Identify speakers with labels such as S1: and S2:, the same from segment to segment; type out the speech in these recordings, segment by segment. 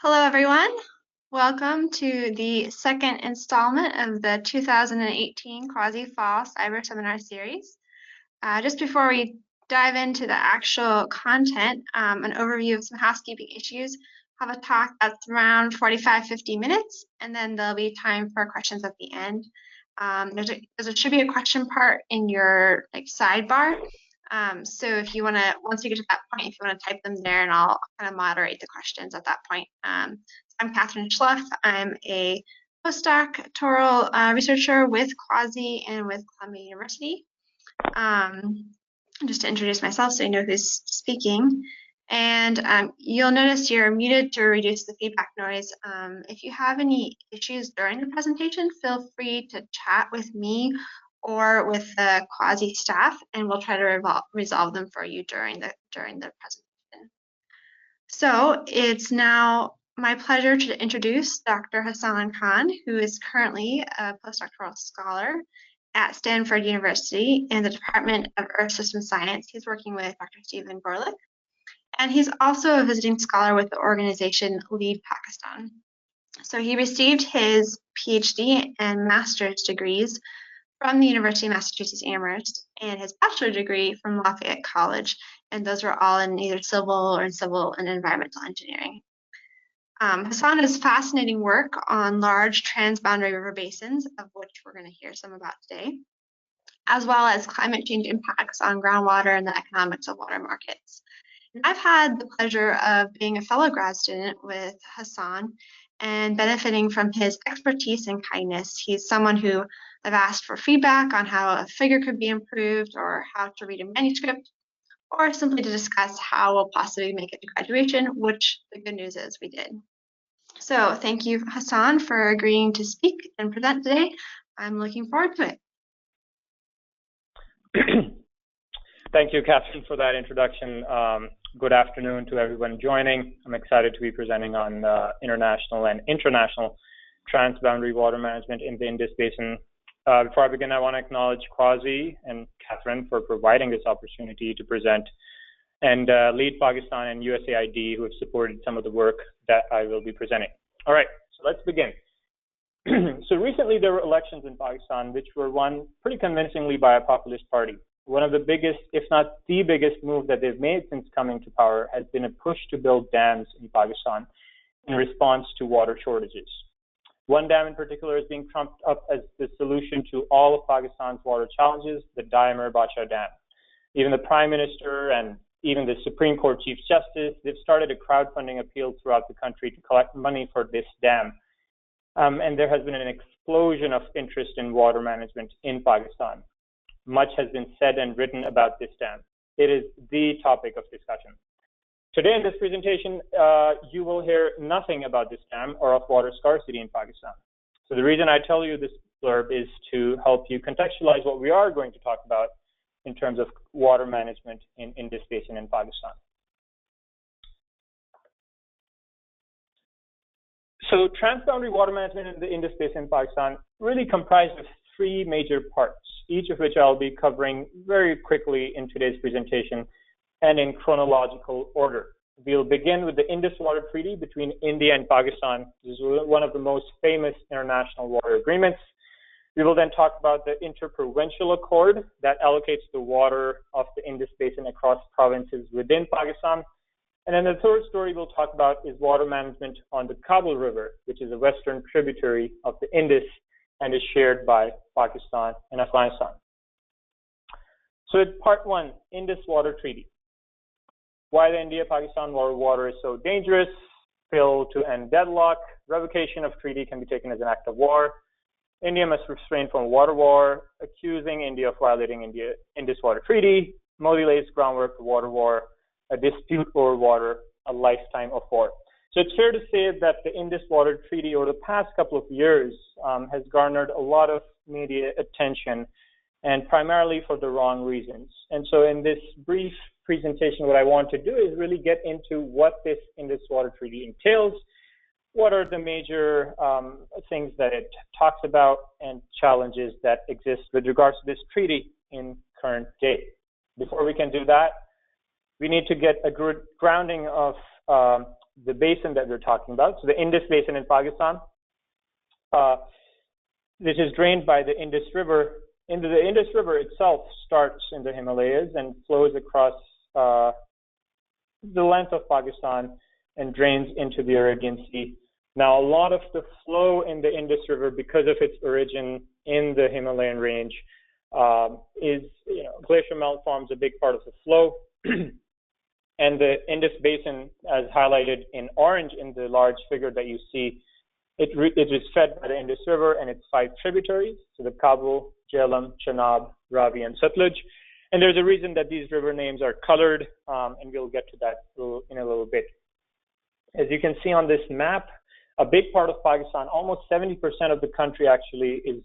S1: Hello, everyone. Welcome to the second installment of the 2018 CUAHSI Fall Cyberseminar series. Just before we dive into the actual content, an overview of some housekeeping issues. Have a talk that's around 45-50 minutes, and then there'll be time for questions at the end. There should be a question part in your sidebar. So if you want to, once you get to that point, if you want to type them there, and I'll kind of moderate the questions at that point. I'm Catherine Schluff. I'm a postdoctoral researcher with CUAHSI and with Columbia University. Just to introduce myself so you know who's speaking. And you'll notice you're muted to reduce the feedback noise. If you have any issues during the presentation, feel free to chat with me or with the CUAHSI staff, and we'll try to resolve them for you during the presentation. So it's now my pleasure to introduce Dr. Hassaan Khan, who is currently a postdoctoral scholar at Stanford University in the Department of Earth System Science. He's working with Dr. Stephen Gorlick, and he's also a visiting scholar with the organization Lead Pakistan. So he received his PhD and master's degrees from the University of Massachusetts Amherst and his bachelor degree from Lafayette College, and those were all in either civil and environmental engineering. Hassaan has fascinating work on large transboundary river basins, of which we're going to hear some about today, as well as climate change impacts on groundwater and the economics of water markets. And I've had the pleasure of being a fellow grad student with Hassaan and benefiting from his expertise and kindness. He's someone who I've asked for feedback on how a figure could be improved or how to read a manuscript, or simply to discuss how we'll possibly make it to graduation, which the good news is we did. So thank you, Hassaan, for agreeing to speak and present today. I'm looking forward to
S2: it. Thank you, Catherine, for that introduction. Good afternoon to everyone joining. I'm excited to be presenting on international and international transboundary water management in the Indus Basin. Before I begin, I want to acknowledge CUAHSI and Catherine for providing this opportunity to present, and Lead Pakistan and USAID, who have supported some of the work that I will be presenting. All right, so let's begin. So recently there were elections in Pakistan, which were won pretty convincingly by a populist party. One of the biggest, if not the biggest move that they've made since coming to power has been a push to build dams in Pakistan in response to water shortages. One dam in particular is being trumped up as the solution to all of Pakistan's water challenges, the Diamer Bacha Dam. Even the Prime Minister and even the Supreme Court Chief Justice, they've started a crowdfunding appeal throughout the country to collect money for this dam. And there has been an explosion of interest in water management in Pakistan. Much has been said and written about this dam. It is the topic of discussion. Today in this presentation, you will hear nothing about this dam or of water scarcity in Pakistan. So the reason I tell you this blurb is to help you contextualize what we are going to talk about in terms of water management in Indus Basin in Pakistan. So transboundary water management in the Indus Basin in Pakistan really comprises of three major parts, each of which I'll be covering very quickly in today's presentation and in chronological order. We'll begin with the Indus Water Treaty between India and Pakistan. This is one of the most famous international water agreements. We will then talk about the Interprovincial Accord that allocates the water of the Indus Basin across provinces within Pakistan. And then the third story we'll talk about is water management on the Kabul River, which is a western tributary of the Indus and is shared by Pakistan and Afghanistan. So it's part one, Indus Water Treaty. Why the India-Pakistan water is so dangerous, fail to end deadlock, revocation of treaty can be taken as an act of war. India must refrain from water war, accusing India of violating Indus Water Treaty. Modi lays groundwork for water war, a dispute over water, a lifetime of war. So it's fair to say that the Indus Water Treaty over the past couple of years has garnered a lot of media attention, and primarily for the wrong reasons. And so in this brief presentation, what I want to do is really get into what this Indus Water Treaty entails, what are the major things that it talks about, and challenges that exist with regards to this treaty in current day. Before we can do that, we need to get a good grounding of the basin that we're talking about. So the Indus Basin in Pakistan, this is drained by the Indus River. The Indus River itself starts in the Himalayas and flows across the length of Pakistan and drains into the Arabian Sea. Now, a lot of the flow in the Indus River, because of its origin in the Himalayan range, glacier melt forms a big part of the flow. And the Indus Basin, as highlighted in orange in the large figure that you see, it is fed by the Indus River and its 5 tributaries, so the Kabul, Jhelum, Chenab, Ravi, and Sutlej. And there's a reason that these river names are colored, and we'll get to that in a little bit. As you can see on this map, a big part of Pakistan, almost 70% of the country actually, is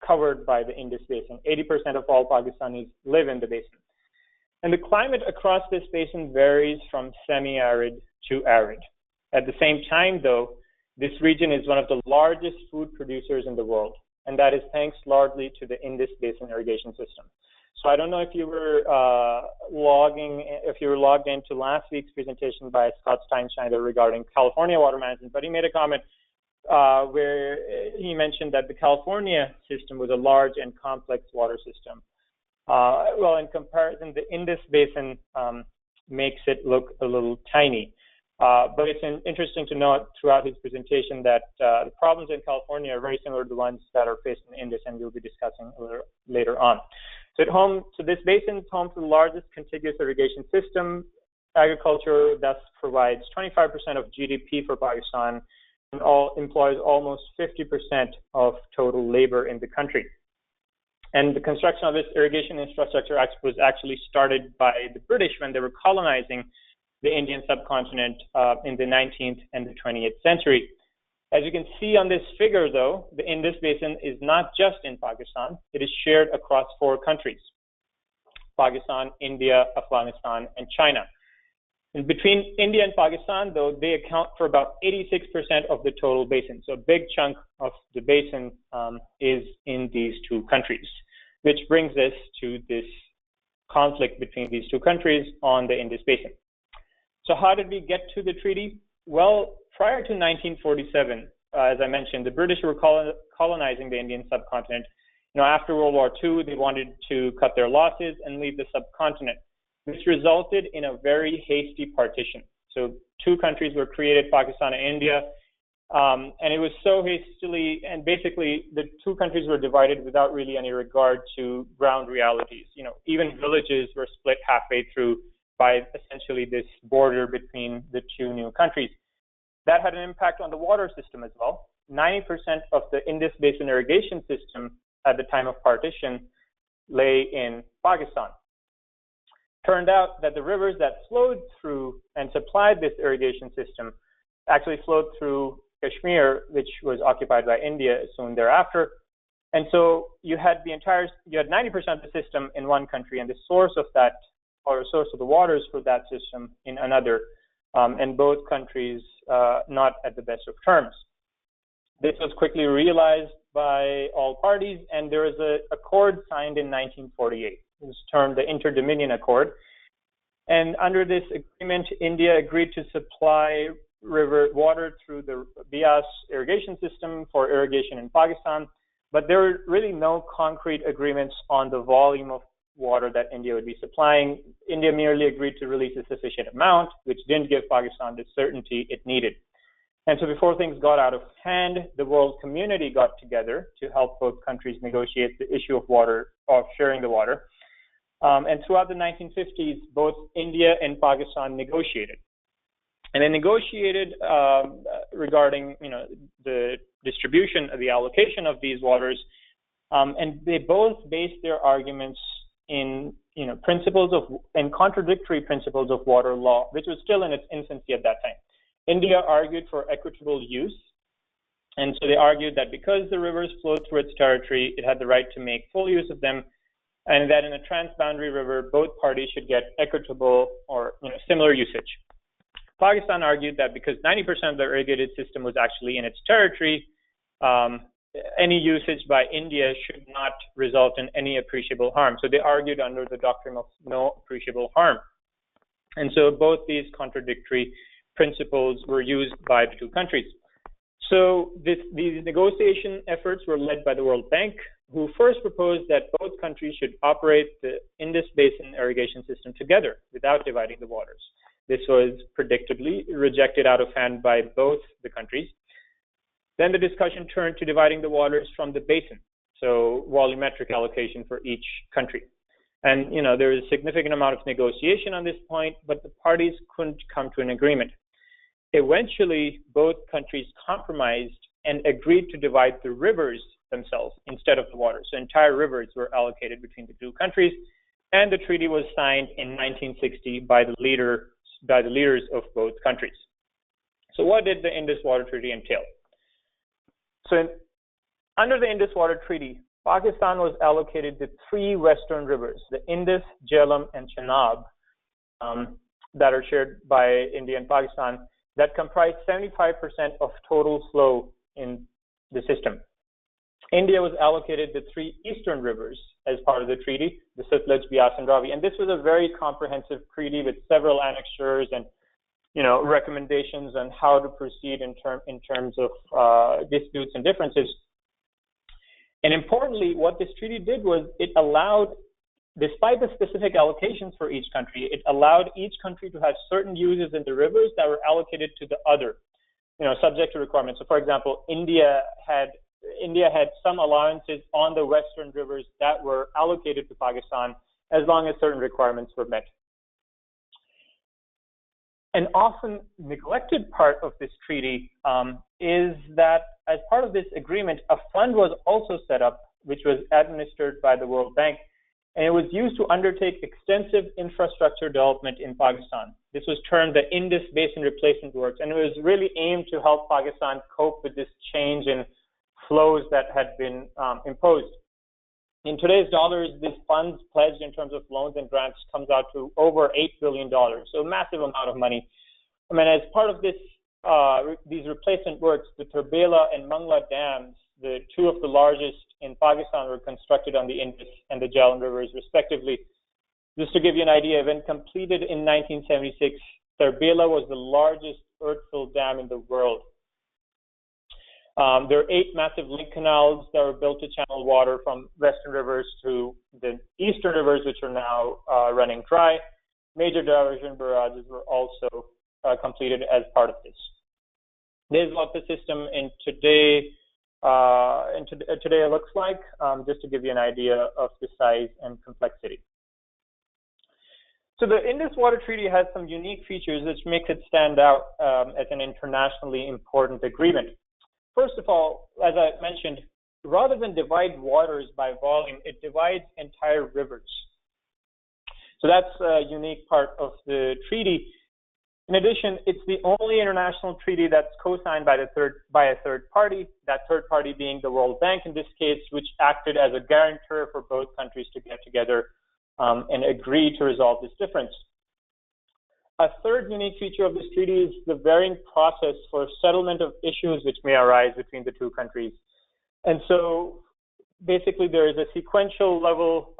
S2: covered by the Indus Basin. 80% of all Pakistanis live in the basin. And the climate across this basin varies from semi-arid to arid. At the same time, though, this region is one of the largest food producers in the world, and that is thanks largely to the Indus Basin irrigation system. So I don't know if you were logged into last week's presentation by Scott Steinschneider regarding California water management, but he made a comment where he mentioned that the California system was a large and complex water system. Well, in comparison, the Indus Basin makes it look a little tiny. But it's interesting to note throughout his presentation that the problems in California are very similar to the ones that are faced in Indus, and we'll be discussing later on. So this basin is home to the largest contiguous irrigation system. Agriculture thus provides 25% of GDP for Pakistan and employs almost 50% of total labor in the country. And the construction of this irrigation infrastructure was actually started by the British when they were colonizing the Indian subcontinent in the 19th and the 20th century. As you can see on this figure, though, the Indus Basin is not just in Pakistan. It is shared across 4 countries: Pakistan, India, Afghanistan, and China. And between India and Pakistan, though, they account for about 86% of the total basin. So a big chunk of the basin is in these 2 countries, which brings us to this conflict between these 2 countries on the Indus Basin. So how did we get to the treaty? Well, prior to 1947, as I mentioned, the British were colonizing the Indian subcontinent. After World War II, they wanted to cut their losses and leave the subcontinent, which resulted in a very hasty partition. So 2 countries were created, Pakistan and India, and it was so hastily, and basically the 2 countries were divided without really any regard to ground realities. Even villages were split halfway through by essentially this border between the 2 new countries. That had an impact on the water system as well. 90% of the Indus Basin irrigation system at the time of partition lay in Pakistan. Turned out that the rivers that flowed through and supplied this irrigation system actually flowed through Kashmir, which was occupied by India soon thereafter. And so you had 90% of the system in one country, and the source of that, or source of the waters for that system in another, and both countries not at the best of terms. This was quickly realized by all parties, and there was an accord signed in 1948. It was termed the Inter-Dominion Accord. And under this agreement, India agreed to supply river water through the Beas irrigation system for irrigation in Pakistan, but there were really no concrete agreements on the volume of water that India would be supplying. India merely agreed to release a sufficient amount, which didn't give Pakistan the certainty it needed. And so before things got out of hand, the world community got together to help both countries negotiate the issue of sharing the water. And throughout the 1950s, both India and Pakistan negotiated. And they negotiated regarding, the distribution, the allocation of these waters, and they both based their arguments in, contradictory principles of water law, which was still in its infancy at that time. India argued for equitable use, and so they argued that because the rivers flowed through its territory, it had the right to make full use of them, and that in a transboundary river, both parties should get equitable or similar usage. Pakistan argued that because 90% of the irrigated system was actually in its territory, any usage by India should not result in any appreciable harm. So they argued under the doctrine of no appreciable harm. And so both these contradictory principles were used by the two countries. So these negotiation efforts were led by the World Bank, who first proposed that both countries should operate the Indus Basin irrigation system together without dividing the waters. This was predictably rejected out of hand by both the countries. Then the discussion turned to dividing the waters from the basin, so volumetric allocation for each country. And there was a significant amount of negotiation on this point, but the parties couldn't come to an agreement. Eventually, both countries compromised and agreed to divide the rivers themselves instead of the water. So entire rivers were allocated between the two countries, and the treaty was signed in 1960 by the leaders of both countries. So what did the Indus Water Treaty entail? So under the Indus Water Treaty, Pakistan was allocated the three western rivers, the Indus, Jhelum, and Chenab, that are shared by India and Pakistan, that comprise 75% of total flow in the system. India was allocated the three eastern rivers as part of the treaty, the Sutlej, Beas, and Ravi. And this was a very comprehensive treaty with several annexures and recommendations on how to proceed in terms of disputes and differences. And importantly, what this treaty did was it allowed, despite the specific allocations for each country, it allowed each country to have certain uses in the rivers that were allocated to the other, subject to requirements. So, for example, India had some allowances on the western rivers that were allocated to Pakistan as long as certain requirements were met. An often neglected part of this treaty is that as part of this agreement, a fund was also set up, which was administered by the World Bank, and it was used to undertake extensive infrastructure development in Pakistan. This was termed the Indus Basin Replacement Works, and it was really aimed to help Pakistan cope with this change in flows that had been imposed. In today's dollars, this funds pledged in terms of loans and grants comes out to over $8 billion, so a massive amount of money. I mean, as part of this, these replacement works, the Turbela and Mangla dams, the two of the largest in Pakistan, were constructed on the Indus and the Jhelum rivers, respectively. Just to give you an idea, when completed in 1976, Turbela was the largest earth-filled dam in the world. There are 8 massive link canals that were built to channel water from western rivers to the eastern rivers, which are now running dry. Major diversion barrages were also completed as part of this. This is what the system in today looks like, just to give you an idea of the size and complexity. So the Indus Water Treaty has some unique features which makes it stand out as an internationally important agreement. First of all, as I mentioned, rather than divide waters by volume, it divides entire rivers. So that's a unique part of the treaty. In addition, it's the only international treaty that's co-signed by a third party, that third party being the World Bank in this case, which acted as a guarantor for both countries to get together and agree to resolve this difference. A third unique feature of this treaty is the varying process for settlement of issues which may arise between the two countries. And so basically there is a sequential level,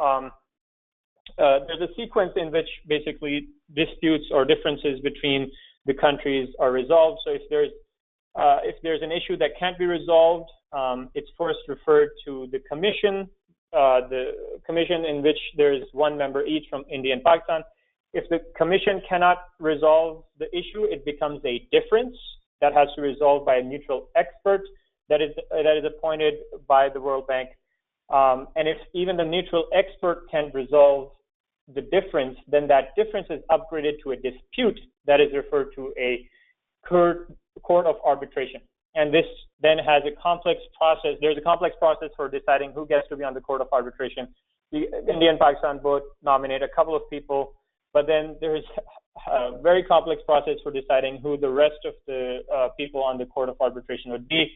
S2: there's a sequence in which basically disputes or differences between the countries are resolved. So if there's an issue that can't be resolved, it's first referred to the commission in which there is one member each from India and Pakistan. If the commission cannot resolve the issue, it becomes a difference that has to be resolved by a neutral expert that is appointed by the World Bank. And if even the neutral expert can resolve the difference, then that difference is upgraded to a dispute that is referred to a court of arbitration. And this then has a complex process. There's a complex process for deciding who gets to be on the court of arbitration. India and Pakistan both nominate a couple of people, but then there's a very complex process for deciding who the rest of the people on the court of arbitration would be.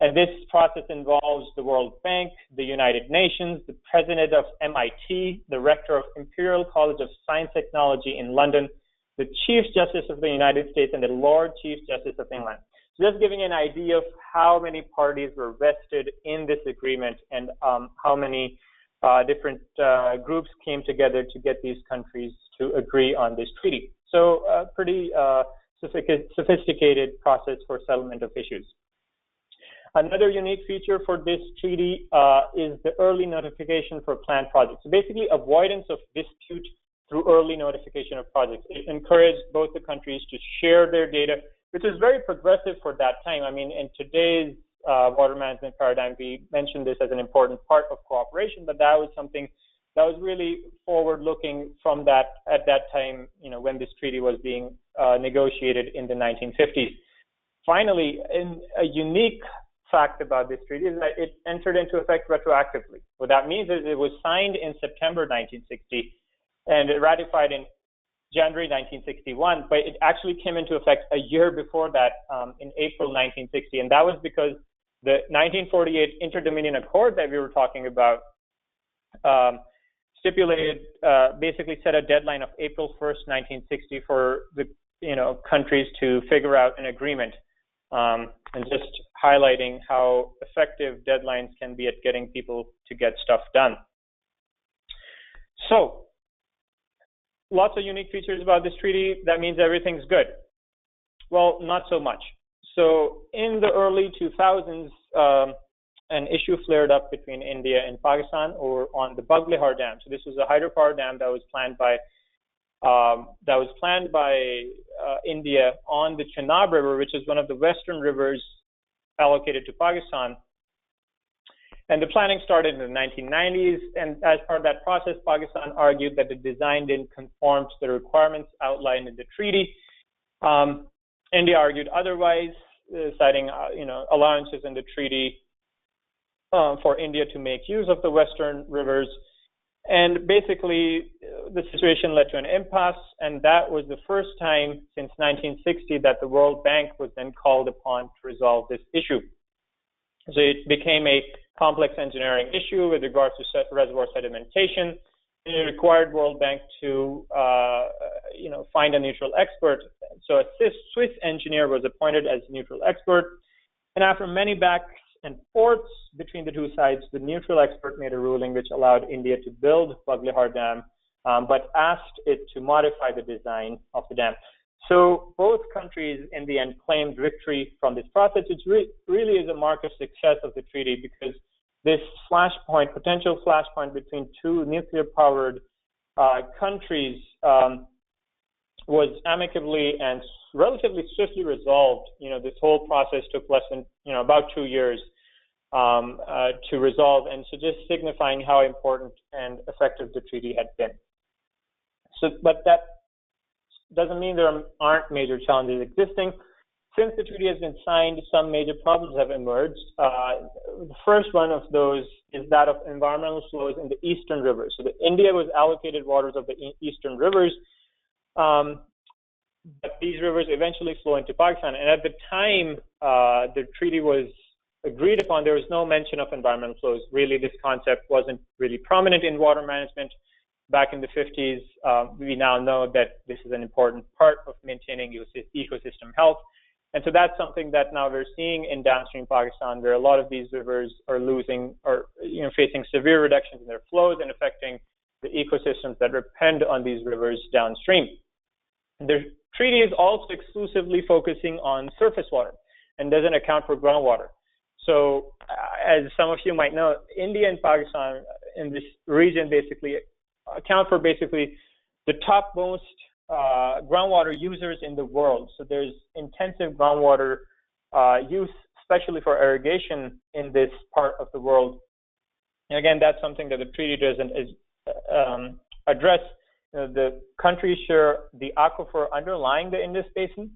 S2: And this process involves the World Bank, the United Nations, the president of MIT, the rector of Imperial College of Science and Technology in London, the Chief Justice of the United States, and the Lord Chief Justice of England. So just giving an idea of how many parties were vested in this agreement and how many different groups came together to get these countries to agree on this treaty. So pretty sophisticated process for settlement of issues. Another unique feature for this treaty is the early notification for planned projects. So basically, avoidance of dispute through early notification of projects. It encouraged both the countries to share their data, which is very progressive for that time. I mean, in today's water management paradigm, we mentioned this as an important part of cooperation, but that was something that was really forward-looking from that at that time, you know, when this treaty was being negotiated in the 1950s. Finally, a unique fact about this treaty is that it entered into effect retroactively. What that means is it was signed in September 1960 and ratified in January 1961, but it actually came into effect a year before that, in April 1960, and that was because the 1948 Inter-Dominion Accord that we were talking about stipulated, basically set a deadline of April 1st, 1960 for the countries to figure out an agreement, and just highlighting how effective deadlines can be at getting people to get stuff done. So, lots of unique features about this treaty. That means everything's good. Well, not so much. So in the early 2000s, an issue flared up between India and Pakistan on the Baghlihar Dam. So this was a hydropower dam that was planned by India on the Chenab River, which is one of the western rivers allocated to Pakistan. And the planning started in the 1990s, and as part of that process, Pakistan argued that the design didn't conform to the requirements outlined in the treaty. India argued otherwise, citing allowances in the treaty for India to make use of the western rivers. And basically, the situation led to an impasse, and that was the first time since 1960 that the World Bank was then called upon to resolve this issue. So it became a complex engineering issue with regards to reservoir sedimentation. And it required World Bank to, find a neutral expert. So a Swiss engineer was appointed as neutral expert. And after many backs and forths between the two sides, the neutral expert made a ruling which allowed India to build Baghlihar Dam, but asked it to modify the design of the dam. So both countries in the end claimed victory from this process, which really is a mark of success of the treaty, because this potential flashpoint between two nuclear-powered countries was amicably and relatively swiftly resolved. This whole process took less than, about 2 years to resolve, and so just signifying how important and effective the treaty had been. So, but that doesn't mean there aren't major challenges existing. Since the treaty has been signed, some major problems have emerged. The first one of those is that of environmental flows in the eastern rivers. So India was allocated waters of the eastern rivers, but these rivers eventually flow into Pakistan. And at the time the treaty was agreed upon, there was no mention of environmental flows. Really, this concept wasn't really prominent in water management. Back in the 50s, we now know that this is an important part of maintaining ecosystem health. And so that's something that now we're seeing in downstream Pakistan, where a lot of these rivers are losing or facing severe reductions in their flows and affecting the ecosystems that depend on these rivers downstream. The treaty is also exclusively focusing on surface water and doesn't account for groundwater. So as some of you might know, India and Pakistan in this region basically account for the topmost groundwater users in the world. So there's intensive groundwater use, especially for irrigation in this part of the world. And again, that's something that the treaty doesn't address. The countries share the aquifer underlying the Indus Basin,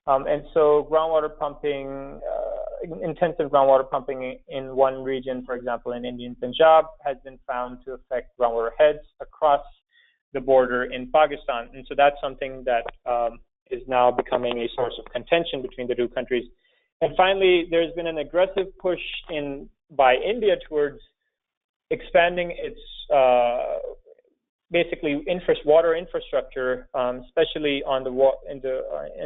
S2: and so groundwater pumping, intensive groundwater pumping in one region, for example, in Indian Punjab, has been found to affect groundwater heads across the border in Pakistan. And so that's something that is now becoming a source of contention between the two countries. And finally, there's been an aggressive push by India towards expanding its water infrastructure, especially on in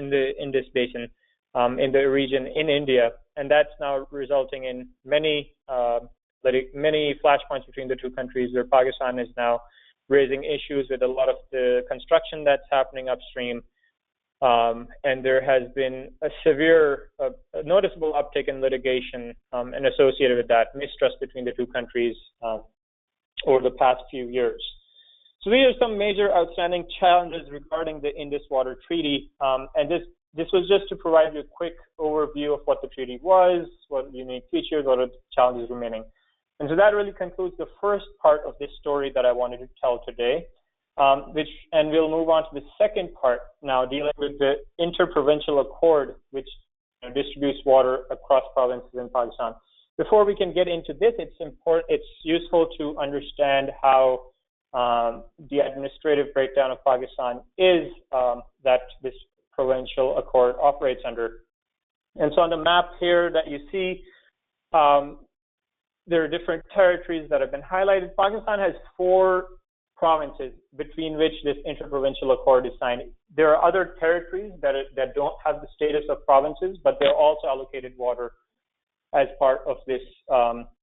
S2: the Indus Basin, in the region in India, and that's now resulting in many flashpoints between the two countries, where Pakistan is now raising issues with a lot of the construction that's happening upstream, and there has been a severe, noticeable uptick in litigation and associated with that, mistrust between the two countries over the past few years. So these are some major outstanding challenges regarding the Indus Water Treaty, and this was just to provide you a quick overview of what the treaty was, what the unique features, what are the challenges remaining. And so that really concludes the first part of this story that I wanted to tell today, and we'll move on to the second part now, dealing with the Interprovincial Accord, which distributes water across provinces in Pakistan. Before we can get into this, it's useful to understand how the administrative breakdown of Pakistan is that this provincial accord operates under. And so on the map here that you see, there are different territories that have been highlighted. Pakistan has 4 provinces between which this interprovincial accord is signed. There are other territories that don't have the status of provinces, but they're also allocated water as part of this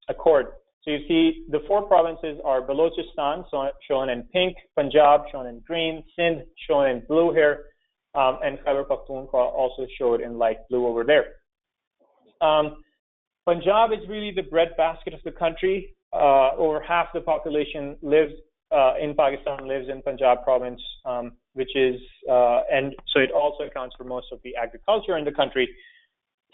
S2: accord. So you see the 4 provinces are Balochistan, shown in pink, Punjab, shown in green, Sindh, shown in blue here, and Khyber Pakhtunkhwa also showed in light blue over there. Punjab is really the breadbasket of the country. Over half the population lives in Pakistan, lives in Punjab province, which is, and so it also accounts for most of the agriculture in the country.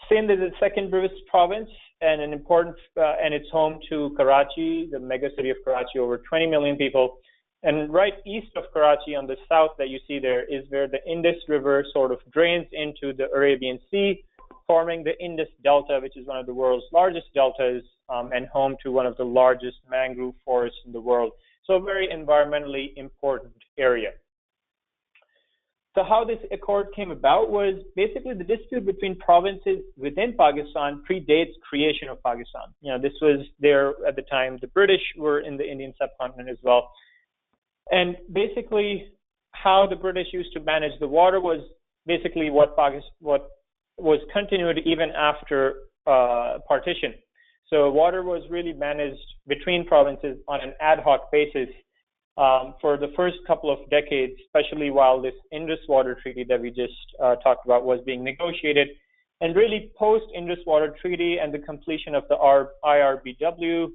S2: Sindh is the second biggest province and an important, and it's home to Karachi, the mega city of Karachi, over 20 million people. And right east of Karachi on the south that you see there is where the Indus River sort of drains into the Arabian Sea, forming the Indus Delta, which is one of the world's largest deltas and home to one of the largest mangrove forests in the world. So a very environmentally important area. So how this accord came about was basically the dispute between provinces within Pakistan predates creation of Pakistan. This was there at the time. The British were in the Indian subcontinent as well. And basically how the British used to manage the water was basically what was continued even after partition. So water was really managed between provinces on an ad hoc basis for the first couple of decades, especially while this Indus Water Treaty that we just talked about was being negotiated. And really post-Indus Water Treaty and the completion of the IRBW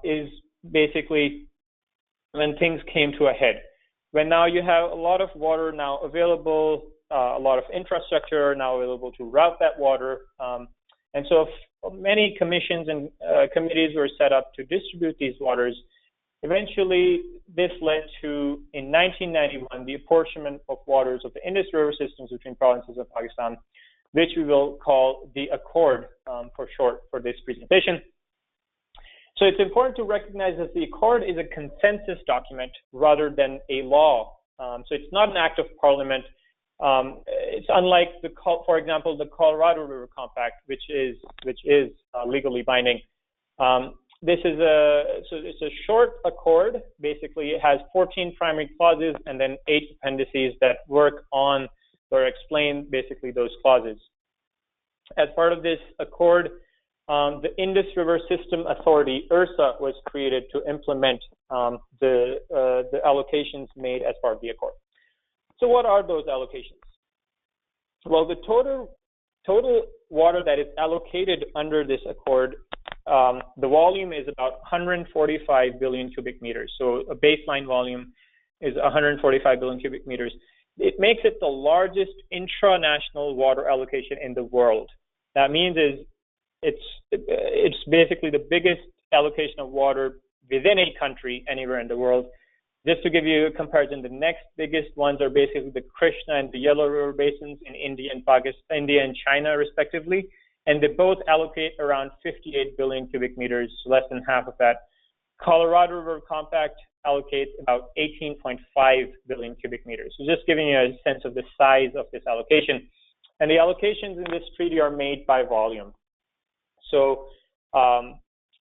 S2: is basically when things came to a head. When now you have a lot of water now available, a lot of infrastructure now available to route that water. And so many commissions and committees were set up to distribute these waters. Eventually, this led to, in 1991, the apportionment of waters of the Indus River systems between provinces of Pakistan, which we will call the Accord for short for this presentation. So it's important to recognize that the Accord is a consensus document rather than a law. So it's not an act of parliament. It's unlike for example, the Colorado River Compact, which is legally binding. This is it's a short accord. Basically, it has 14 primary clauses and then 8 appendices that work on or explain basically those clauses. As part of this accord, the Indus River System Authority, IRSA, was created to implement the allocations made as part of the accord. So what are those allocations? Well, the total water that is allocated under this accord, the volume is about 145 billion cubic meters. So a baseline volume is 145 billion cubic meters. It makes it the largest intranational water allocation in the world. That means it's basically the biggest allocation of water within a country anywhere in the world. Just to give you a comparison, the next biggest ones are basically the Krishna and the Yellow River Basins in India and China, respectively. And they both allocate around 58 billion cubic meters, less than half of that. Colorado River Compact allocates about 18.5 billion cubic meters. So just giving you a sense of the size of this allocation. And the allocations in this treaty are made by volume. So,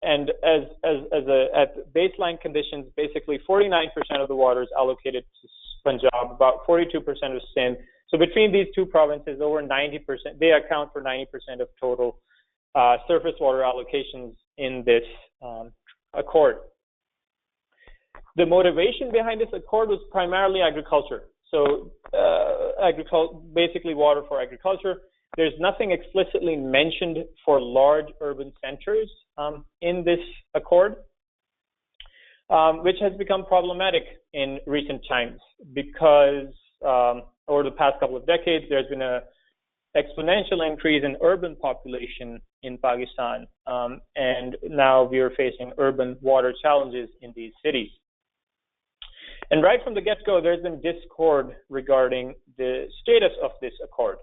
S2: and at baseline conditions, basically 49% of the water is allocated to Punjab, about 42% of Sindh. So between these two provinces, over 90%, they account for 90% of total surface water allocations in this accord. The motivation behind this accord was primarily agriculture. So basically water for agriculture. There's nothing explicitly mentioned for large urban centers in this accord, which has become problematic in recent times because over the past couple of decades, there's been an exponential increase in urban population in Pakistan, and now we are facing urban water challenges in these cities. And right from the get-go, there's been discord regarding the status of this accord.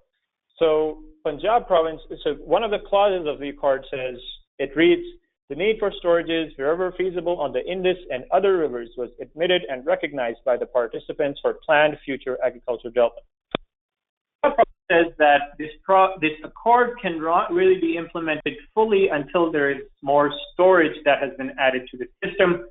S2: So Punjab province, so one of the clauses of the accord says, it reads, the need for storages wherever feasible on the Indus and other rivers was admitted and recognized by the participants for planned future agricultural development. The province says that this accord cannot really be implemented fully until there is more storage that has been added to the system.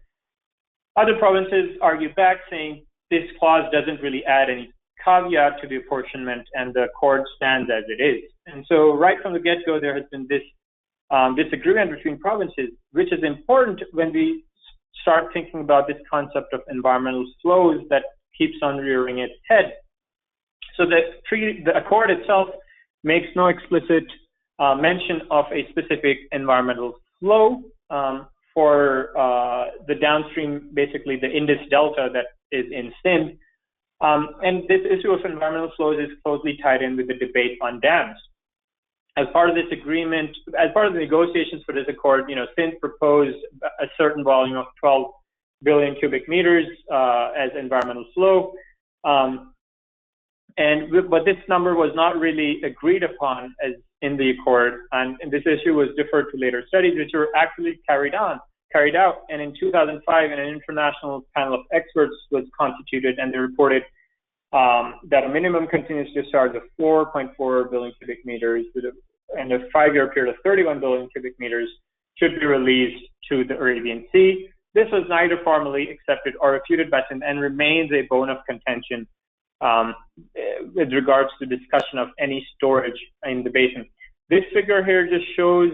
S2: Other provinces argue back, saying this clause doesn't really add any caveat to the apportionment, and the accord stands as it is. And so right from the get-go, there has been this disagreement between provinces, which is important when we start thinking about this concept of environmental flows that keeps on rearing its head. So the accord itself makes no explicit mention of a specific environmental flow for the downstream, basically the Indus Delta that is in Sindh. And this issue of environmental flows is closely tied in with the debate on dams. As part of this agreement, as part of the negotiations for this accord, Sindh proposed a certain volume of 12 billion cubic meters as environmental flow. But this number was not really agreed upon as in the accord, and this issue was deferred to later studies, which were actually carried out. And in 2005, an international panel of experts was constituted, and they reported that a minimum continuous discharge of 4.4 billion cubic meters and a 5-year period of 31 billion cubic meters should be released to the Arabian Sea. This was neither formally accepted or refuted by Sindh and remains a bone of contention with regards to discussion of any storage in the basin. This figure here just shows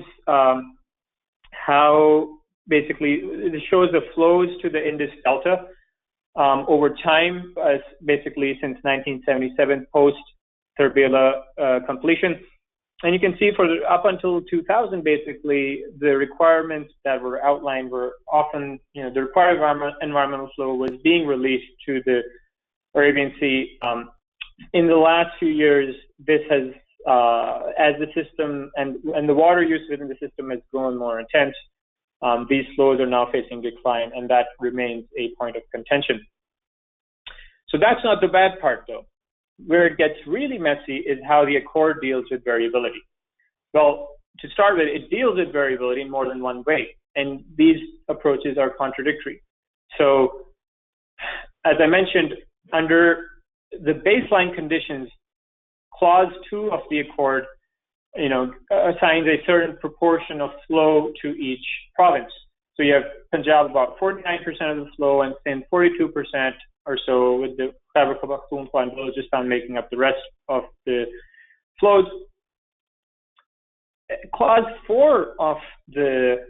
S2: how basically it shows the flows to the Indus Delta over time, basically since 1977 post Terbela completion. And you can see up until 2000, basically the requirements that were outlined were often, the required environmental flow was being released to the Arabian Sea. In the last few years, this has, as the system and the water use within the system has grown more intense, these flows are now facing decline, and that remains a point of contention. So that's not the bad part, though. Where it gets really messy is how the accord deals with variability. Well, to start with, it deals with variability in more than one way, and these approaches are contradictory. So, as I mentioned, under the baseline conditions, Clause 2 of the accord, assigns a certain proportion of flow to each province. So you have Punjab about 49% of the flow, and Sindh 42% or so, with the Khyber Pakhtunkhwa and Balochistan making up the rest of the flows. Clause 4 of the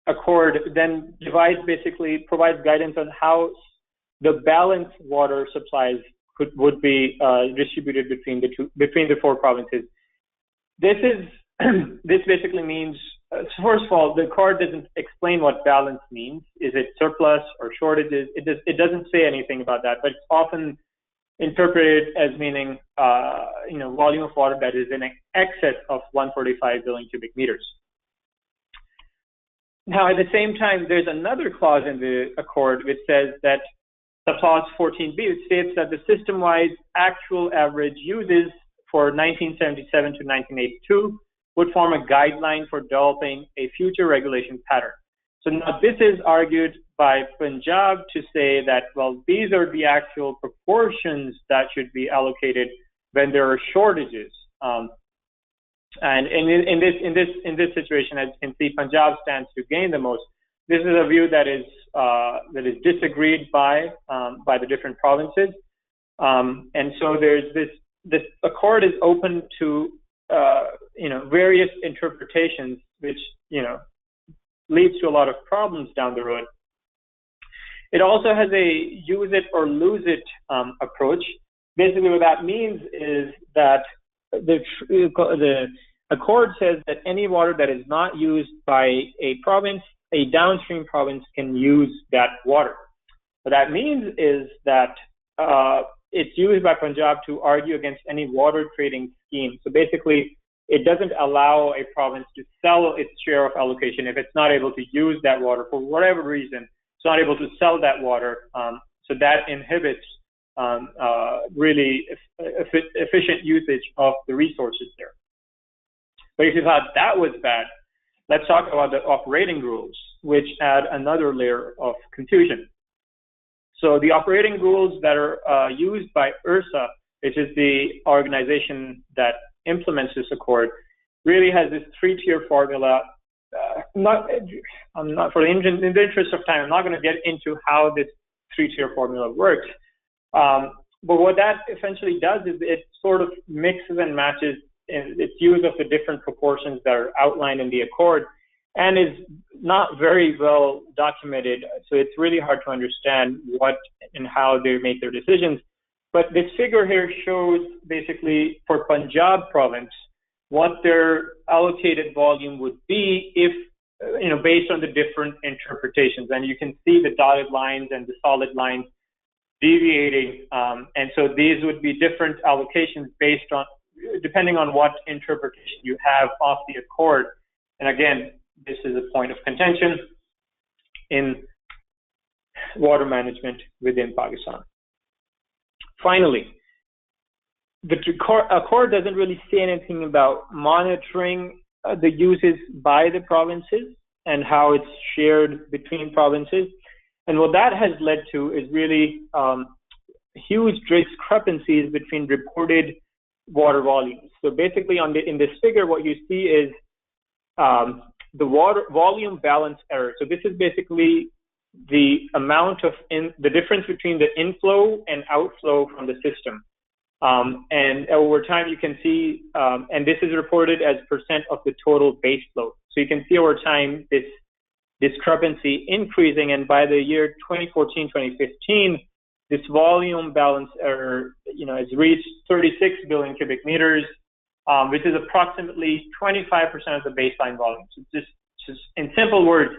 S2: accord then provides guidance on how the balanced water supplies would be distributed between the 4 provinces. This basically means, first of all, the accord doesn't explain what balance means. Is it surplus or shortages? It doesn't say anything about that, but it's often interpreted as meaning, volume of water that is in excess of 145 billion cubic meters. Now, at the same time, there's another clause in the accord which says that clause 14b, it states that the system-wide actual average uses for 1977 to 1982 would form a guideline for developing a future regulation pattern. So now this is argued by Punjab to say that, well, these are the actual proportions that should be allocated when there are shortages. And in this situation, as you can see, Punjab stands to gain the most. This is a view that is disagreed by the different provinces, and so there's this accord is open to various interpretations, which leads to a lot of problems down the road. It also has a use it or lose it approach. Basically, what that means is that the accord says that any water that is not used by a province, a downstream province can use that water. What that means is that it's used by Punjab to argue against any water trading scheme. So basically, it doesn't allow a province to sell its share of allocation if it's not able to use that water for whatever reason. It's not able to sell that water. So that inhibits really efficient usage of the resources there. But if you thought that was bad, let's talk about the operating rules, which add another layer of confusion. So the operating rules that are used by URSA, which is the organization that implements this accord, really has this three-tier formula. In the interest of time, I'm not going to get into how this three-tier formula works. But what that essentially does is it sort of mixes and matches its use of the different proportions that are outlined in the accord, and is not very well documented. So it's really hard to understand what and how they make their decisions. But this figure here shows basically for Punjab province what their allocated volume would be if, based on the different interpretations. And you can see the dotted lines and the solid lines deviating. And so these would be different allocations based on, depending on what interpretation you have of the accord. And again, this is a point of contention in water management within Pakistan. Finally, the accord doesn't really say anything about monitoring the uses by the provinces and how it's shared between provinces. And what that has led to is really huge discrepancies between reported water volumes. So basically in this figure, what you see is the water volume balance error. So this is basically the amount of the difference between the inflow and outflow from the system. And over time, you can see, and this is reported as percent of the total base flow. So you can see over time this discrepancy increasing, and by the year 2014, 2015, this volume balance error, has reached 36 billion cubic meters, which is approximately 25% of the baseline volume. So just in simple words,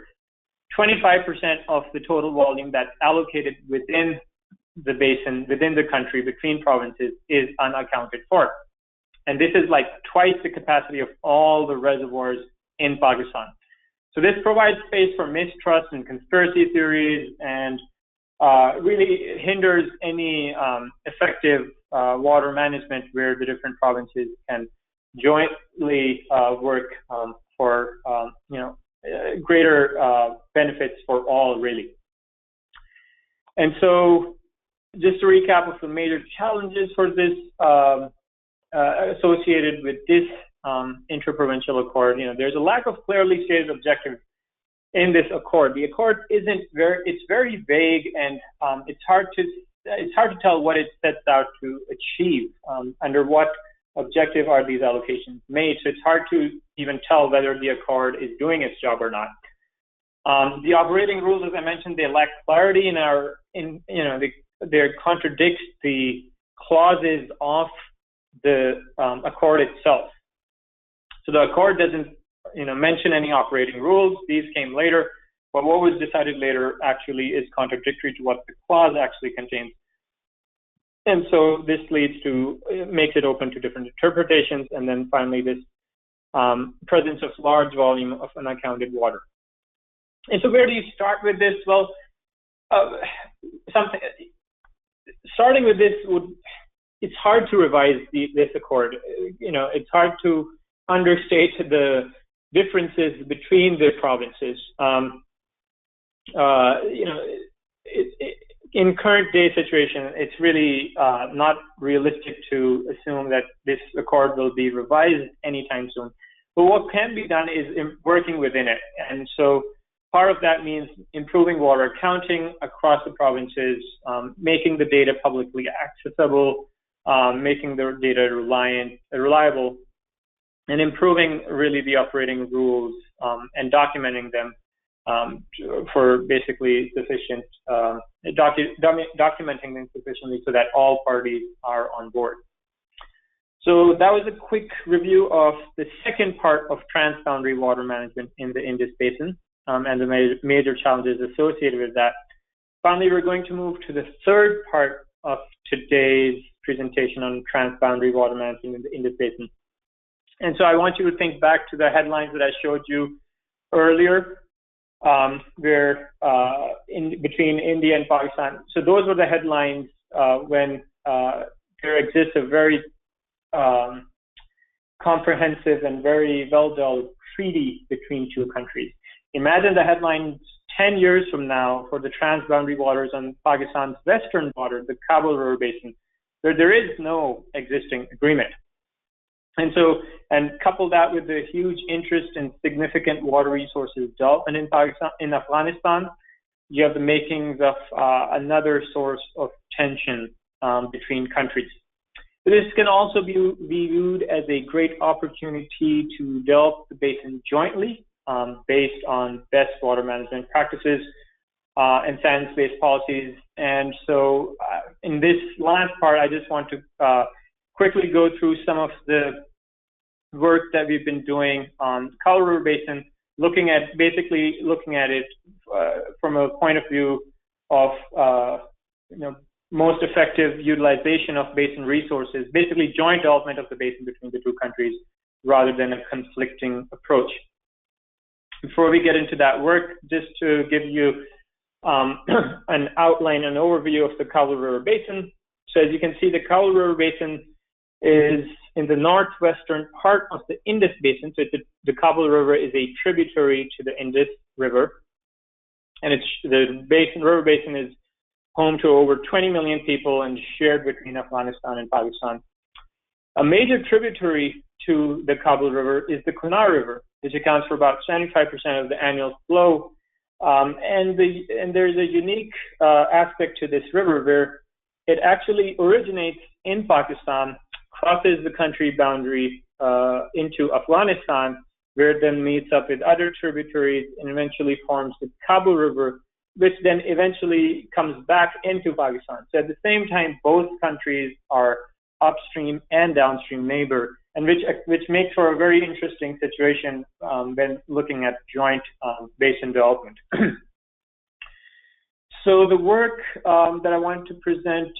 S2: 25% of the total volume that's allocated within the basin, within the country, between provinces, is unaccounted for. And this is like twice the capacity of all the reservoirs in Pakistan. So this provides space for mistrust and conspiracy theories, and really hinders any effective water management where the different provinces can jointly work for greater benefits for all, really. And so just to recap of the major challenges for this associated with this interprovincial accord, there's a lack of clearly stated objectives in this accord. The accord it's very vague, and it's hard to tell what it sets out to achieve. Under what objective are these allocations made? So it's hard to even tell whether the accord is doing its job or not. The operating rules, as I mentioned, they lack clarity they contradict the clauses of the accord itself. So the accord doesn't mention any operating rules. These came later, but what was decided later actually is contradictory to what the clause actually contains. And so this makes it open to different interpretations. And then finally, this presence of large volume of unaccounted water. And so where do you start with this? Well, starting with this it's hard to revise this accord. It's hard to understate the differences between the provinces. In current day situation, it's really not realistic to assume that this accord will be revised anytime soon. But what can be done is working within it. And so part of that means improving water accounting across the provinces, making the data publicly accessible, making the data reliable, and improving really the operating rules and documenting them for basically sufficient, documenting them sufficiently so that all parties are on board. So that was a quick review of the second part of transboundary water management in the Indus Basin and the major challenges associated with that. Finally, we're going to move to the third part of today's presentation on transboundary water management in the Indus Basin. And so I want you to think back to the headlines that I showed you earlier, where between India and Pakistan. So those were the headlines when there exists a very comprehensive and very well-developed treaty between two countries. Imagine the headlines 10 years from now for the transboundary waters on Pakistan's western border, the Kabul River Basin, where there is no existing agreement. And so, and couple that with the huge interest in significant water resources development in Pakistan, in Afghanistan, you have the makings of another source of tension between countries. This can also be viewed as a great opportunity to develop the basin jointly based on best water management practices and science-based policies. And so in this last part, I just want to quickly go through some of the work that we've been doing on Kabul River Basin, looking at it from a point of view of most effective utilization of basin resources, basically joint development of the basin between the two countries rather than a conflicting approach. Before we get into that work, just to give you an outline, an overview of the Kabul River Basin. So as you can see, the Kabul River Basin is in the northwestern part of the Indus Basin. So the Kabul River is a tributary to the Indus River. And the river basin is home to over 20 million people and shared between Afghanistan and Pakistan. A major tributary to the Kabul River is the Kunar River, which accounts for about 75% of the annual flow. And there's a unique aspect to this river where it actually originates in Pakistan, crosses the country boundary into Afghanistan, where it then meets up with other tributaries and eventually forms the Kabul River, which then eventually comes back into Pakistan. So at the same time, both countries are upstream and downstream neighbor, and which makes for a very interesting situation when looking at joint basin development. So the work that I want to present,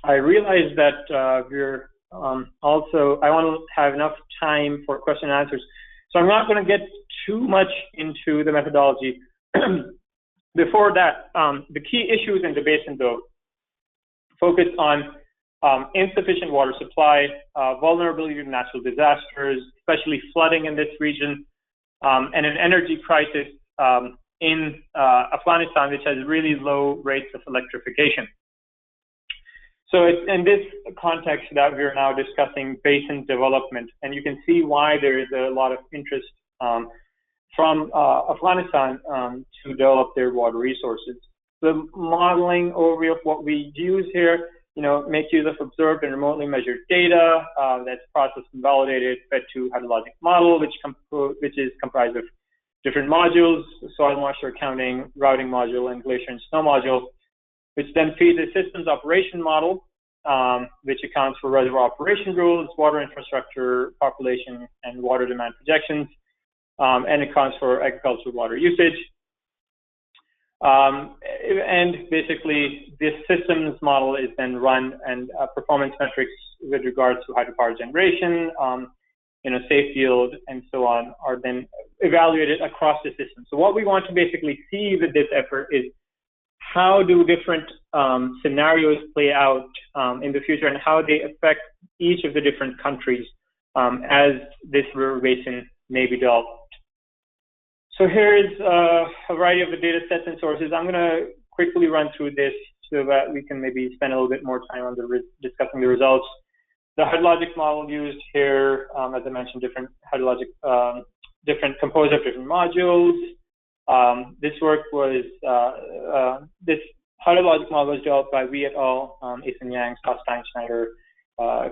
S2: I realize that I want to have enough time for question and answers. So I'm not going to get too much into the methodology. Before that, the key issues in the basin, though, focus on insufficient water supply, vulnerability to natural disasters, especially flooding in this region, and an energy crisis in Afghanistan, which has really low rates of electrification. So it's in this context that we're now discussing basin development, and you can see why there is a lot of interest from Afghanistan to develop their water resources. The modeling overview of what we use here, make use of observed and remotely measured data that's processed and validated, fed to hydrologic model, which is comprised of different modules: soil moisture counting, routing module, and glacier and snow module, which then feeds a systems operation model, which accounts for reservoir operation rules, water infrastructure, population, and water demand projections, and accounts for agricultural water usage. And basically, this systems model is then run, and performance metrics with regards to hydropower generation, safe yield, and so on are then evaluated across the system. So what we want to basically see with this effort is how do different scenarios play out in the future, and how they affect each of the different countries as this river basin may be developed. So here's a variety of the data sets and sources. I'm going to quickly run through this so that we can maybe spend a little bit more time on discussing the results. The hydrologic model used here, as I mentioned, different composed of different modules. This work was, this hydrologic model was developed by Wee et al., Ethan Yang, Scott Steinschneider,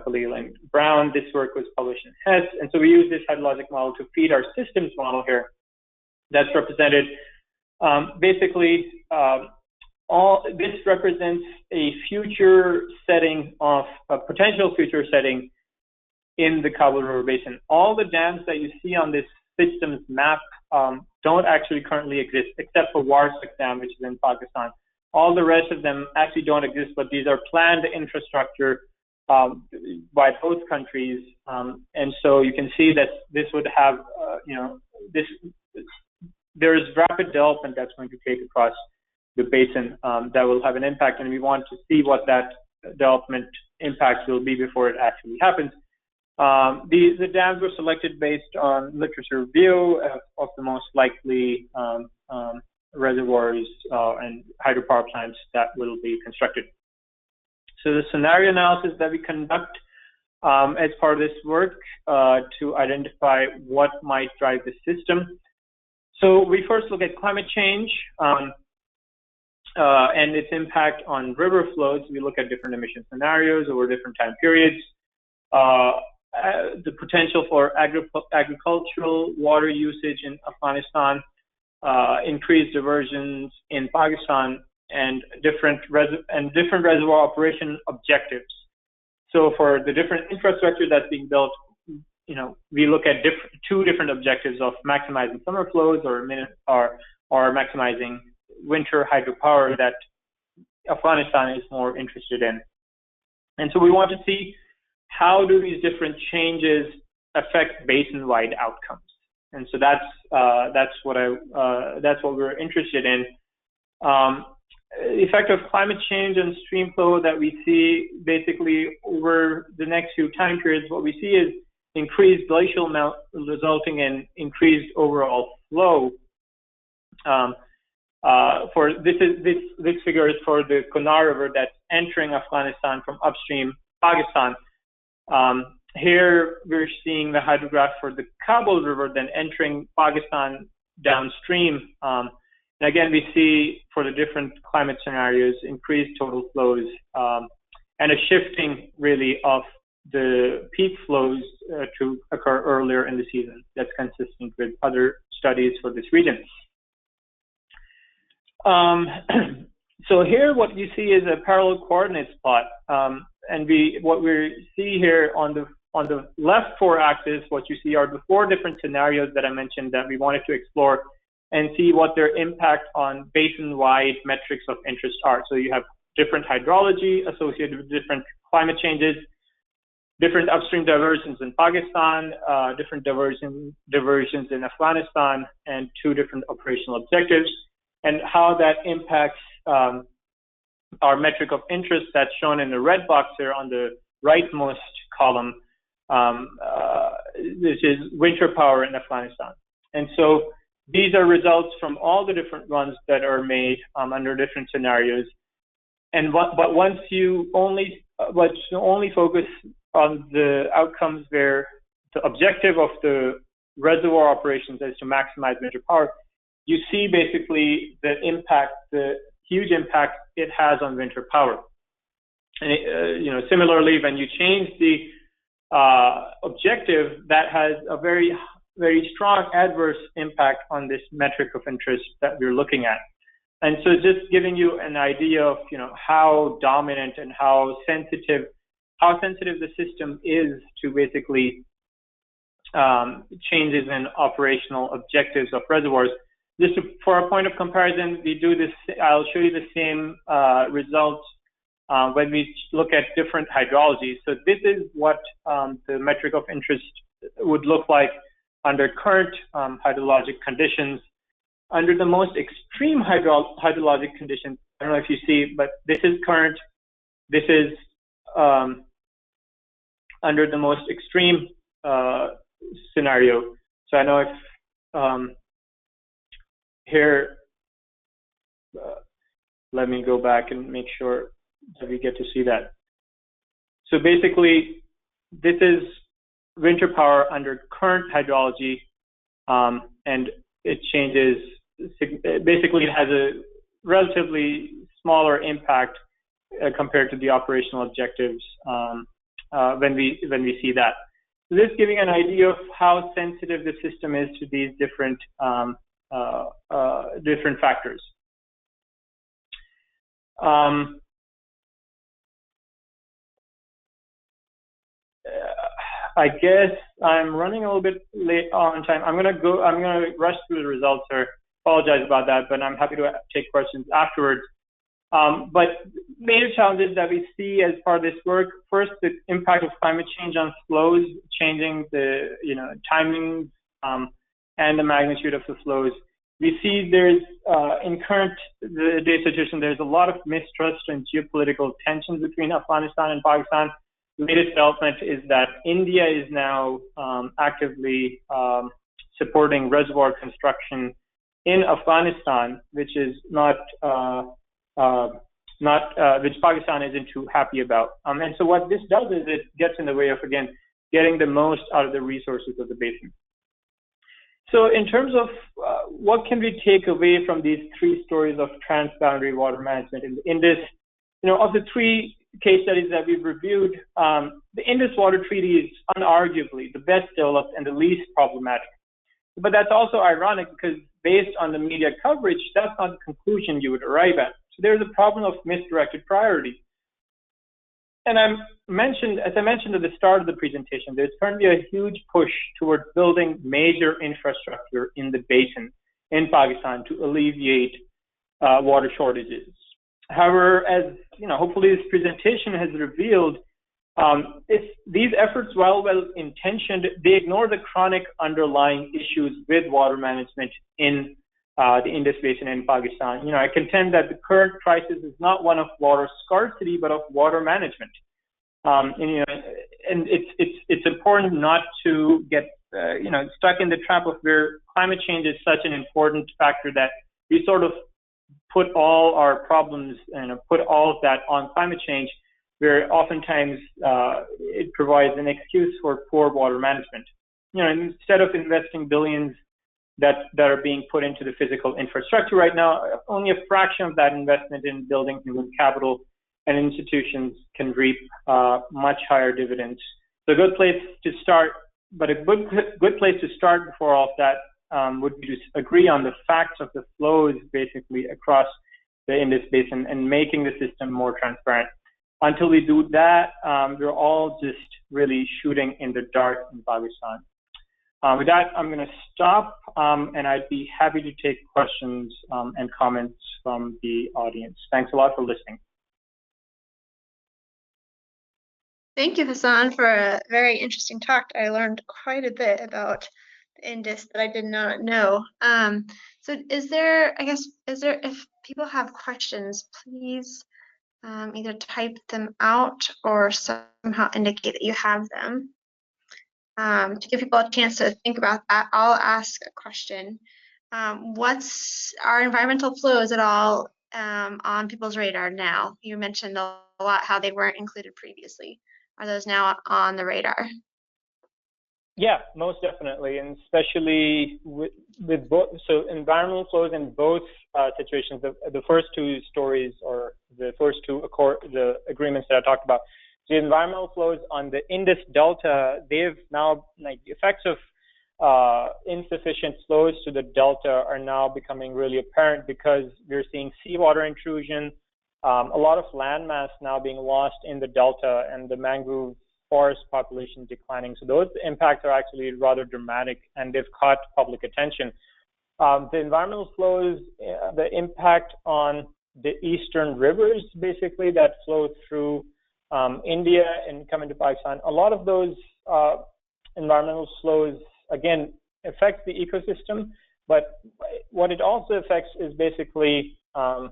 S2: Khalil, and Brown. This work was published in Hess. And so we use this hydrologic model to feed our systems model here that's represented Basically, all this represents a future setting of a potential future setting in the Kabul River Basin. All the dams that you see on this systems map don't actually currently exist, except for Warsak Dam, which is in Pakistan. All the rest of them actually don't exist, but these are planned infrastructure by both countries. And so you can see that this would have, there is rapid development that's going to take across the basin that will have an impact, and we want to see what that development impact will be before it actually happens. The dams were selected based on literature review of the most likely reservoirs and hydropower plants that will be constructed. So the scenario analysis that we conduct as part of this work to identify what might drive the system. So we first look at climate change and its impact on river flows. We look at different emission scenarios over different time periods. The potential for agricultural water usage in Afghanistan, increased diversions in Pakistan, and different reservoir operation objectives. So for the different infrastructure that's being built, we look at two different objectives of maximizing summer flows or maximizing winter hydropower that Afghanistan is more interested in. And so we want to see how do these different changes affect basin-wide outcomes. And so that's what we're interested in. Effect of climate change and stream flow that we see basically over the next few time periods, what we see is increased glacial melt resulting in increased overall flow. This figure is for the Kunar River that's entering Afghanistan from upstream Pakistan. Here we're seeing the hydrograph for the Kabul River then entering Pakistan downstream. And again, we see for the different climate scenarios, increased total flows and a shifting really of the peak flows to occur earlier in the season. That's consistent with other studies for this region. So here what you see is a parallel coordinates plot. And what we see here on the left 4 axis, what you see are the 4 different scenarios that I mentioned that we wanted to explore and see what their impact on basin-wide metrics of interest are. So you have different hydrology associated with different climate changes, different upstream diversions in Pakistan, different diversions in Afghanistan, and 2 different operational objectives, and how that impacts our metric of interest that's shown in the red box here on the rightmost column. This is winter power in Afghanistan. And so these are results from all the different runs that are made under different scenarios. But once you only focus on the outcomes where the objective of the reservoir operations is to maximize winter power, you see basically the impact, the huge impact it has on winter power. And similarly, when you change the objective, that has a very, very strong adverse impact on this metric of interest that we're looking at. And so just giving you an idea of how dominant and how sensitive the system is to basically changes in operational objectives of reservoirs. Just for a point of comparison, we do this. I'll show you the same results when we look at different hydrologies. So this is what the metric of interest would look like under current hydrologic conditions. Under the most extreme hydrologic conditions, I don't know if you see, but this is current. This is under the most extreme scenario. So I know if here, let me go back and make sure that we get to see that. So basically, this is winter power under current hydrology, and it changes. Basically, it has a relatively smaller impact compared to the operational objectives when we see that. So this is giving an idea of how sensitive the system is to these different different factors. I guess I'm running a little bit late on time. I'm gonna rush through the results here. Apologize about that, but I'm happy to take questions afterwards. But major challenges that we see as part of this work: first, the impact of climate change on flows, changing the timing and the magnitude of the flows. We see there's in the data situation, there's a lot of mistrust and geopolitical tensions between Afghanistan and Pakistan. The latest development is that India is now actively supporting reservoir construction in Afghanistan, which is which Pakistan isn't too happy about. And so what this does is it gets in the way of, again, getting the most out of the resources of the basin. So in terms of what can we take away from these three stories of transboundary water management in the Indus, of the three case studies that we've reviewed, the Indus Water Treaty is unarguably the best developed and the least problematic. But that's also ironic because based on the media coverage, that's not the conclusion you would arrive at. So there's a problem of misdirected priority. And as I mentioned at the start of the presentation, there's currently a huge push towards building major infrastructure in the basin in Pakistan to alleviate water shortages. However, as hopefully this presentation has revealed, these efforts, while well-intentioned, they ignore the chronic underlying issues with water management in the Indus Basin in Pakistan. I contend that the current crisis is not one of water scarcity, but of water management. And it's important not to get stuck in the trap of where climate change is such an important factor that we sort of put all our problems and put all of that on climate change, where oftentimes it provides an excuse for poor water management. Instead of investing billions that are being put into the physical infrastructure right now, only a fraction of that investment in building human capital and institutions can reap much higher dividends. So a good place to start, but a good place to start before all of that would be to agree on the facts of the flows basically across the Indus Basin and making the system more transparent. Until we do that, we're all just really shooting in the dark in Pakistan. With that, I'm going to stop, and I'd be happy to take questions and comments from the audience. Thanks a lot for listening.
S1: Thank you, Hassaan, for a very interesting talk. I learned quite a bit about the Indus that I did not know. So if people have questions, please either type them out or somehow indicate that you have them. To give people a chance to think about that, I'll ask a question. Are environmental flows at all on people's radar now? You mentioned a lot how they weren't included previously. Are those now on the radar?
S2: Yeah, most definitely, and especially with both. So environmental flows in both situations. The first two stories, or the first two the agreements that I talked about. The environmental flows on the Indus Delta, they've now, the effects of insufficient flows to the delta are now becoming really apparent because we're seeing seawater intrusion, a lot of landmass now being lost in the delta, and the mangrove forest population declining. So those impacts are actually rather dramatic, and they've caught public attention. The environmental flows, the impact on the eastern rivers, basically, that flow through India and come into Pakistan, a lot of those environmental flows, again, affects the ecosystem, but what it also affects is basically a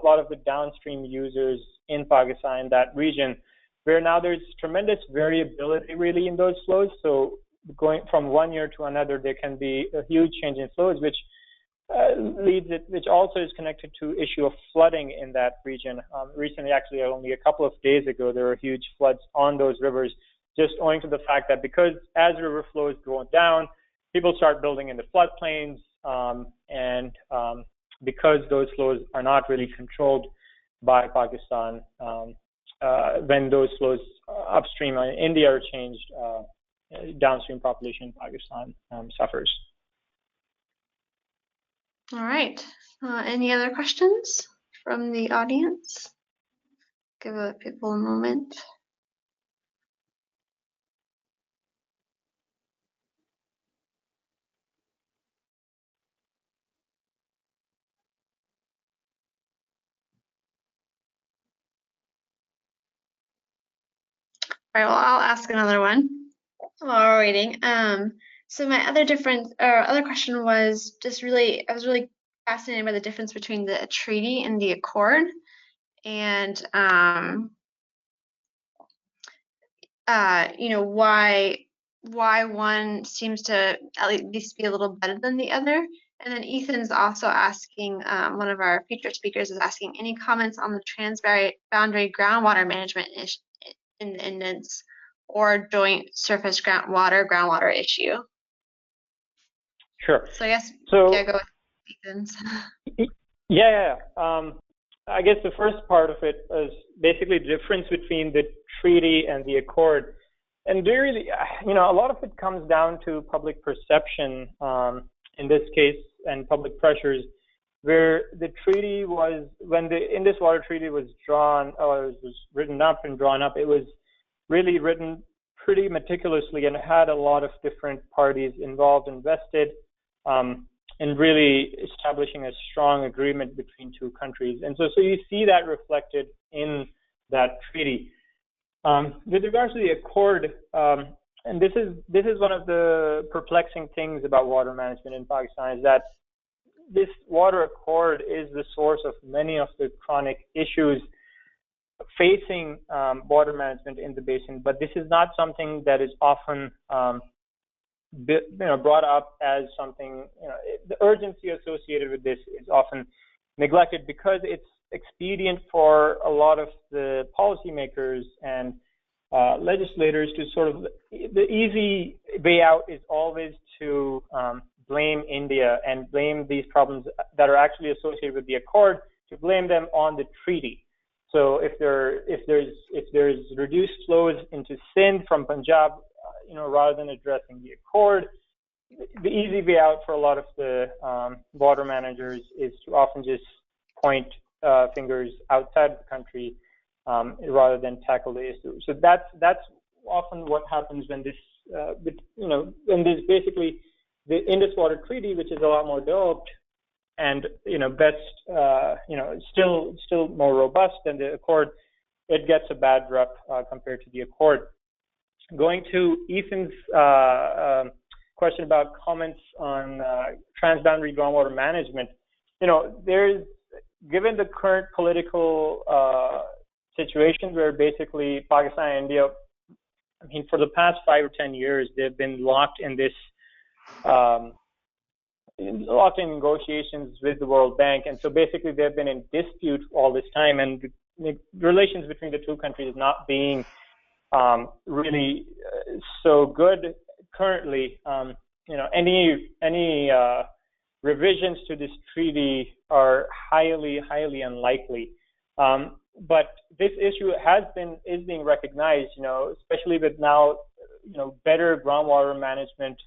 S2: lot of the downstream users in Pakistan, that region, where now there's tremendous variability really in those flows. So going from one year to another, there can be a huge change in flows, which which also is connected to issue of flooding in that region. Recently, actually, only a couple of days ago, there were huge floods on those rivers, just owing to the fact that because as river flows go down, people start building in the floodplains, and because those flows are not really controlled by Pakistan, when those flows upstream in India are changed, downstream population in Pakistan suffers.
S1: All right. Any other questions from the audience? Give people a moment. All right, well, I'll ask another one while we're waiting. So my other question was just really, I was really fascinated by the difference between the treaty and the accord, and you know, why one seems to at least be a little better than the other. And then Ethan's also asking, one of our featured speakers is asking, any comments on the transboundary groundwater management in the Indus or joint surface groundwater issue?
S2: Sure.
S1: So I guess,
S2: So
S1: yeah, go with Ethan's.
S2: yeah. I guess the first part of it is basically the difference between the treaty and the accord. And really, you know, a lot of it comes down to public perception in this case and public pressures, where the treaty was, when the Indus Water Treaty was drawn, or it was written up and drawn up, it was really written pretty meticulously and had a lot of different parties involved, invested, in really establishing a strong agreement between two countries. And so you see that reflected in that treaty. With regards to the accord, and this is one of the perplexing things about water management in Pakistan, is that this water accord is the source of many of the chronic issues facing water management in the basin, but this is not something that is often brought up as something, the urgency associated with this is often neglected because it's expedient for a lot of the policymakers and legislators to sort of, the easy way out is always to blame India and blame these problems that are actually associated with the accord, to blame them on the treaty. So if there's reduced flows into Sindh from Punjab, rather than addressing the accord, the easy way out for a lot of the water managers is to often just point fingers outside the country rather than tackle the issue. So that's often what happens when this, when there's basically the Indus Water Treaty, which is a lot more developed and still more robust than the accord, it gets a bad rep compared to the accord. Going to Ethan's question about comments on transboundary groundwater management, given the current political situation where basically Pakistan and India, for the past 5 or 10 years, they've been locked in negotiations with the World Bank, and so basically they've been in dispute all this time, and the relations between the two countries not being really so good currently. Any revisions to this treaty are highly unlikely. But this issue is being recognized, especially with now, better groundwater management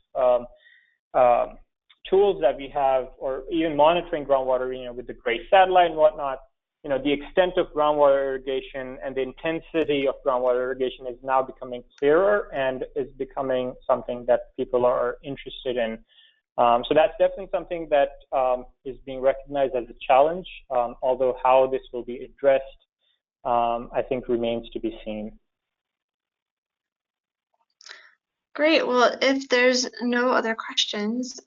S2: tools that we have, or even monitoring groundwater, with the great satellite and whatnot. The extent of groundwater irrigation and the intensity of groundwater irrigation is now becoming clearer and is becoming something that people are interested in. So that's definitely something that is being recognized as a challenge, although how this will be addressed, I think, remains to be seen.
S1: Great. Well, if there's no other questions,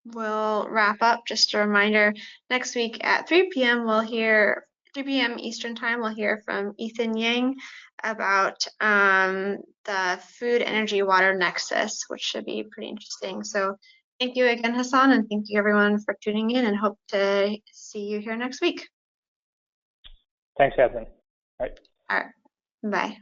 S1: we'll wrap up. Just a reminder, next week at 3 p.m. 3 p.m. Eastern Time, we'll hear from Ethan Yang about the food, energy, water nexus, which should be pretty interesting. So thank you again, Hassaan, and thank you everyone for tuning in, and hope to see you here next week.
S2: Thanks, Hassaan. All right.
S1: Bye.